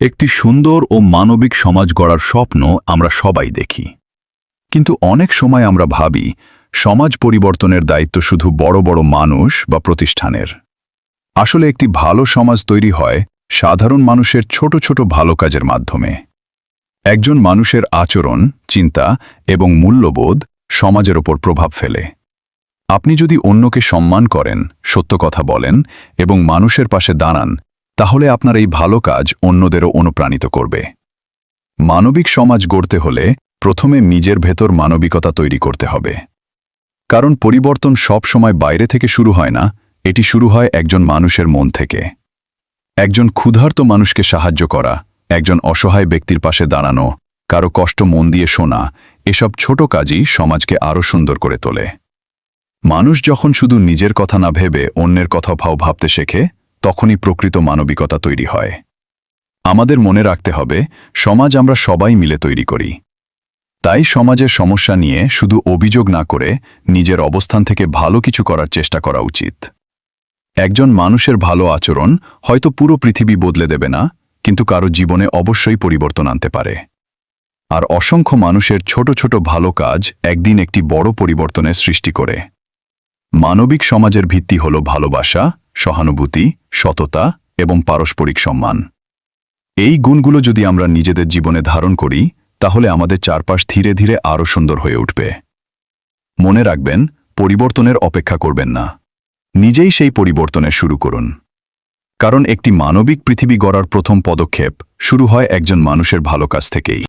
একটি সুন্দর ও মানবিক সমাজ গড়ার স্বপ্ন আমরা সবাই দেখি, কিন্তু অনেক সময় আমরা ভাবি সমাজ পরিবর্তনের দায়িত্ব শুধু বড় বড় মানুষ বা প্রতিষ্ঠানের। আসলে একটি ভালো সমাজ তৈরি হয় সাধারণ মানুষের ছোট ছোট ভালো কাজের মাধ্যমে। একজন মানুষের আচরণ, চিন্তা এবং মূল্যবোধ সমাজের ওপর প্রভাব ফেলে। আপনি যদি অন্যকে সম্মান করেন, সত্য কথা বলেন এবং মানুষের পাশে দাঁড়ান, তাহলে আপনার এই ভালো কাজ অন্যদেরও অনুপ্রাণিত করবে। মানবিক সমাজ গড়তে হলে প্রথমে নিজের ভেতর মানবিকতা তৈরি করতে হবে। কারণ পরিবর্তন সব সময় বাইরে থেকে শুরু হয় না, এটি শুরু হয় একজন মানুষের মন থেকে। একজন ক্ষুধার্ত মানুষকে সাহায্য করা, একজন অসহায় ব্যক্তির পাশে দাঁড়ানো, কারো কষ্ট মন দিয়ে শোনা, এসব ছোট কাজই সমাজকে আরও সুন্দর করে তোলে। মানুষ যখন শুধু নিজের কথা না ভেবে অন্যের কথা ভাবতে শেখে, তখনই প্রকৃত মানবিকতা তৈরি হয়। আমাদের মনে রাখতে হবে, সমাজ আমরা সবাই মিলে তৈরি করি। তাই সমাজের সমস্যা নিয়ে শুধু অভিযোগ না করে নিজের অবস্থান থেকে ভালো কিছু করার চেষ্টা করা উচিত। একজন মানুষের ভালো আচরণ হয়তো পুরো পৃথিবী বদলে দেবে না, কিন্তু কারো জীবনে অবশ্যই পরিবর্তন আনতে পারে। আর অসংখ্য মানুষের ছোট ছোট ভালো কাজ একদিন একটি বড় পরিবর্তনের সৃষ্টি করে। মানবিক সমাজের ভিত্তি হল ভালোবাসা, সহানুভূতি, সততা এবং পারস্পরিক সম্মান। এই গুণগুলো যদি আমরা নিজেদের জীবনে ধারণ করি, তাহলে আমাদের চারপাশ ধীরে ধীরে আরও সুন্দর হয়ে উঠবে। মনে রাখবেন, পরিবর্তনের অপেক্ষা করবেন না, নিজেই সেই পরিবর্তনের শুরু করুন। কারণ একটি মানবিক পৃথিবী গড়ার প্রথম পদক্ষেপ শুরু হয় একজন মানুষের ভালো কাজ থেকেই।